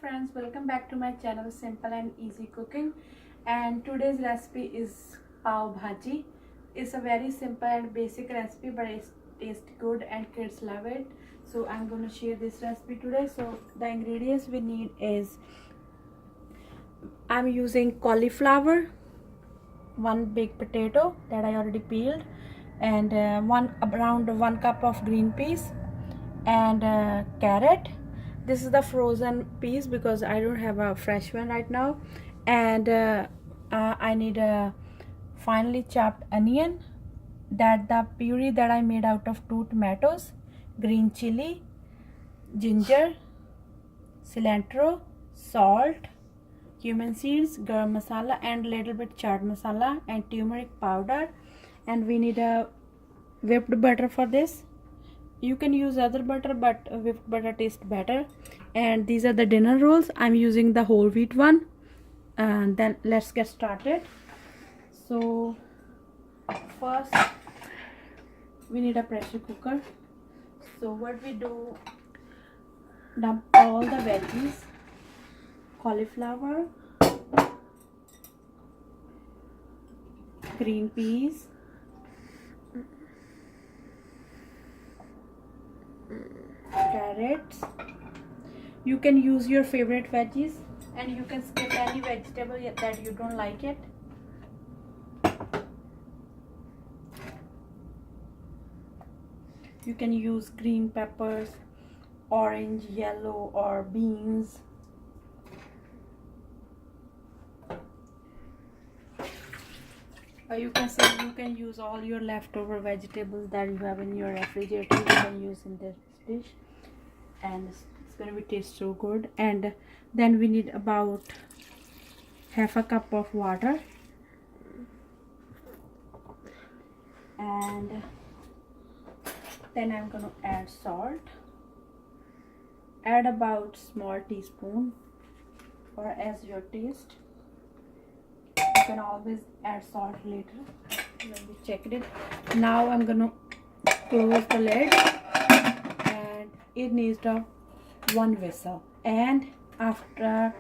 friends, welcome back to my channel Simple and Easy Cooking. And today's recipe is pav bhaji. It's a very simple and basic recipe, but it tastes good and kids love it. So I'm going to share this recipe today. So the ingredients we need is, I'm using cauliflower, one big potato that I already peeled, and around 1 cup of green peas, and carrot. This is the frozen piece because I don't have a fresh one right now. And I need a finely chopped onion, that the puree that I made out of 2 tomatoes, green chili, ginger, cilantro, salt, cumin seeds, garam masala, and little bit chaat masala and turmeric powder. And we need a whipped butter for this. You can use other butter, but whipped butter tastes better. And these are the dinner rolls. I'm using the whole wheat one. And then let's get started. So first we need a pressure cooker. So what we do, dump all the veggies, cauliflower, green peas, carrots. You can use your favorite veggies, and you can skip any vegetable that you don't like it. You can use green peppers, orange, yellow, or beans. Or you can use all your leftover vegetables that you have in your refrigerator. You can use in this dish, and it's going to be taste so good. And then we need about half a cup of water, and then I'm going to add salt. Add about small teaspoon, or as your taste. You can always add salt later when we checked it. Now I'm gonna close the lid, and it needs the 1 whistle. And after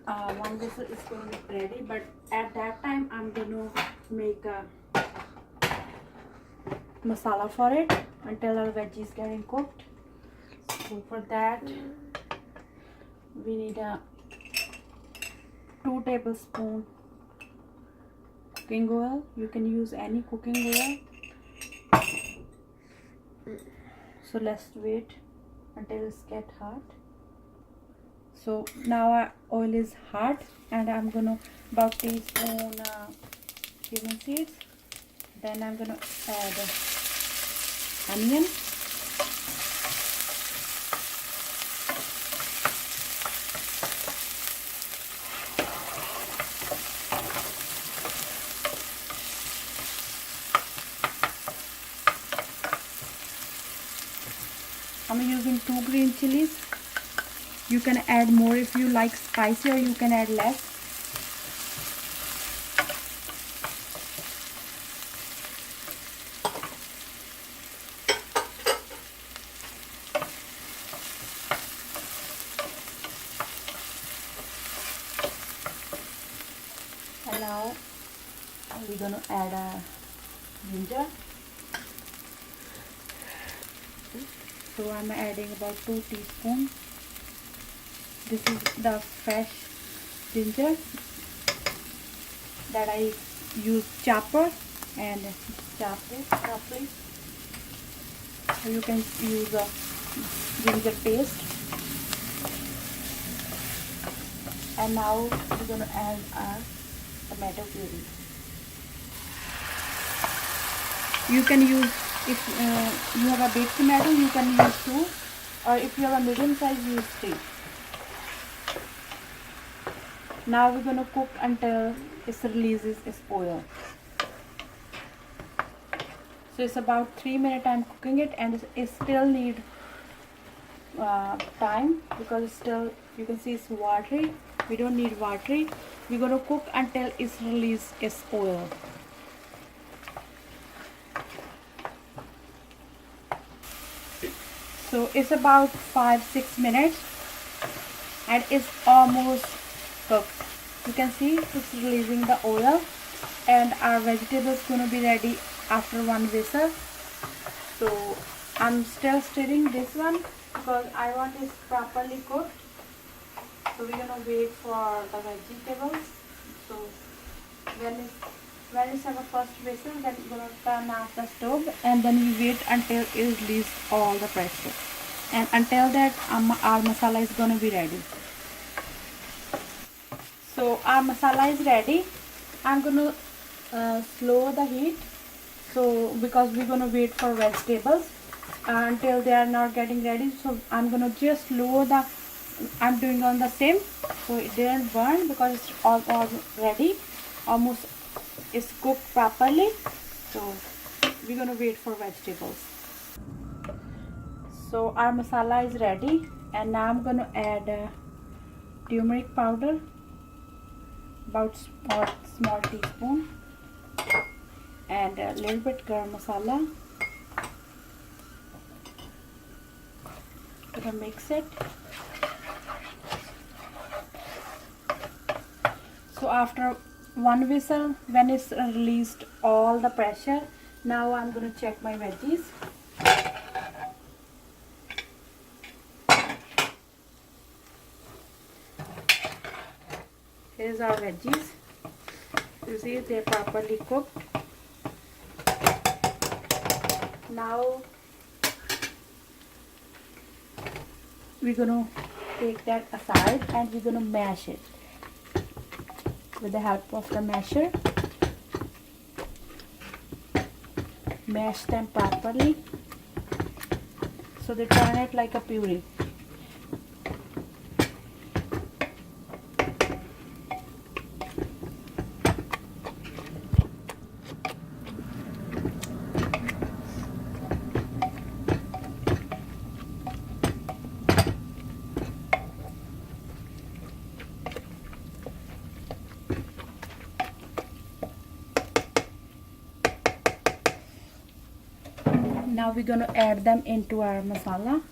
1 whistle is going to be ready. But at that time I'm gonna make a masala for it until our veggies getting cooked. So for that we need a 2 tablespoons cooking oil. You can use any cooking oil. So let's wait until it's get hot. So now our oil is hot, and I'm gonna about teaspoon cumin seeds. Then I'm gonna add onion, I'm using 2 green chilies. You can add more if you like spicy, or you can add less. And now we're gonna add a ginger. So I'm adding about 2 teaspoons. This is the fresh ginger that I use chopper and chopped it properly. So you can use a ginger paste. And now we're going to add our tomato puree. You can use, if you have a big tomato, you can use 2, or if you have a medium size, use 3. Now we're going to cook until it releases its oil. So it's about 3 minutes I'm cooking it, and it still need time because it's still, you can see it's watery. We don't need watery. We're going to cook until it's released its oil. So it's about 5-6 minutes, and it's almost cooked. You can see it's releasing the oil, and our vegetables gonna be ready after one whistle. So I'm still stirring this one because I want it properly cooked. So we're gonna wait for the vegetables. So when it's our first whistle, then we're gonna turn off the stove, and then we wait until it releases all the pressure. And until that, our masala is gonna be ready. So our masala is ready. I'm gonna slow the heat. So because we're gonna wait for vegetables until they are not getting ready. So I'm gonna just lower the. I'm doing on the same, so it didn't burn because it's all ready. Almost is cooked properly. So we're gonna wait for vegetables. So our masala is ready, and now I'm gonna add turmeric powder, about small teaspoon, and a little bit garam masala. Gonna mix it. So after one whistle, when it's released all the pressure, now I'm gonna check my veggies. Here's our veggies. You see they're properly cooked. Now we're gonna take that aside and we're gonna mash it with the help of the masher. Mash them properly so they turn it like a puree. Now we're going to add them into our masala.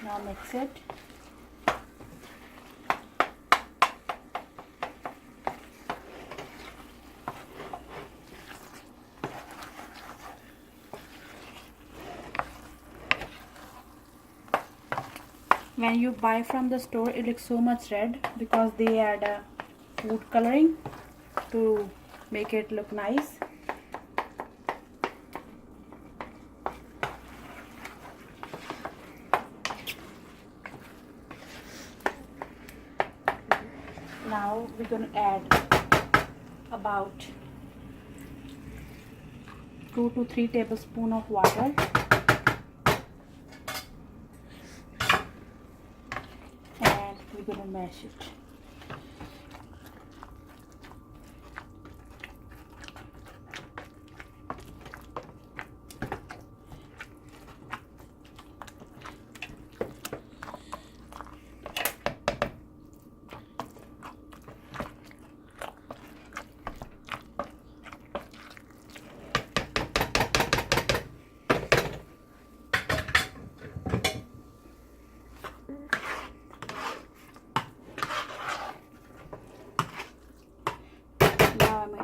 Now mix it. When you buy from the store, it looks so much red because they add food coloring to make it look nice. Now we're going to add about 2 to 3 tablespoons of water. We're going to mash it.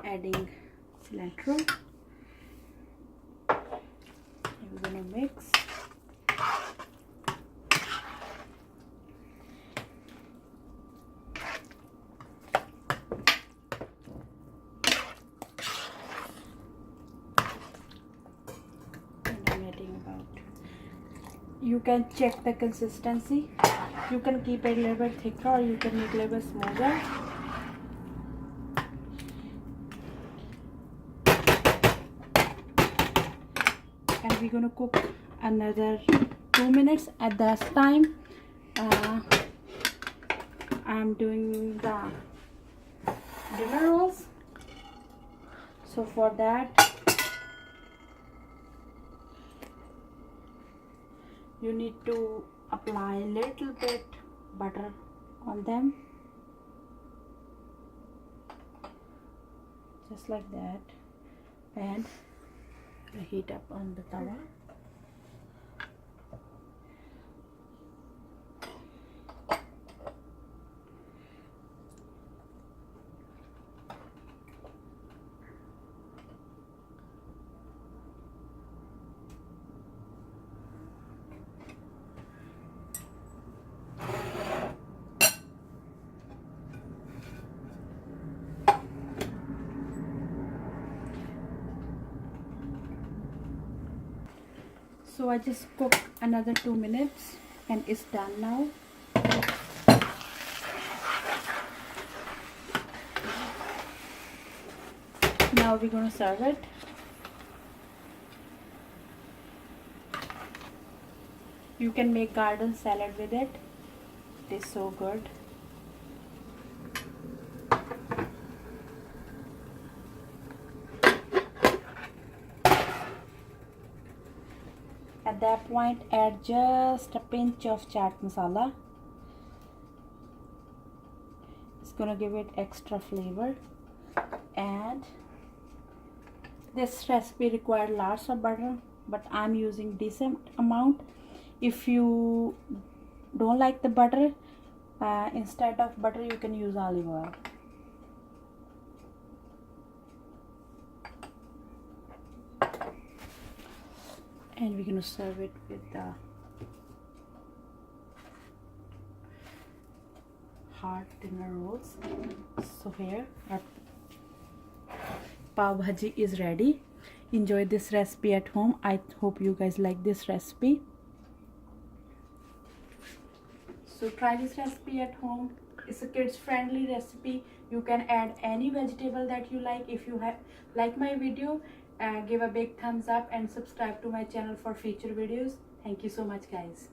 Adding cilantro, and we're gonna mix. And I'm adding about. You can check the consistency. You can keep it a little bit thicker, or you can make it a little bit smoother. And we're going to cook another 2 minutes. At this time I'm doing the dinner rolls. So for that you need to apply a little bit butter on them, just like that, and heat up on the tawa. So I just cook another 2 minutes and it's done now. Now we're gonna serve it. You can make garden salad with it. It is so good. At that point, add just a pinch of chaat masala. It's gonna give it extra flavor. And this recipe requires lots of butter, but I'm using decent amount. If you don't like the butter, instead of butter you can use olive oil. And we're gonna serve it with the hot dinner rolls. So here our pav bhaji is ready. Enjoy this recipe at home. I hope you guys like this recipe. So try this recipe at home. It's a kids friendly recipe. You can add any vegetable that you like. If you like my video, give a big thumbs up and subscribe to my channel for future videos. Thank you so much, guys.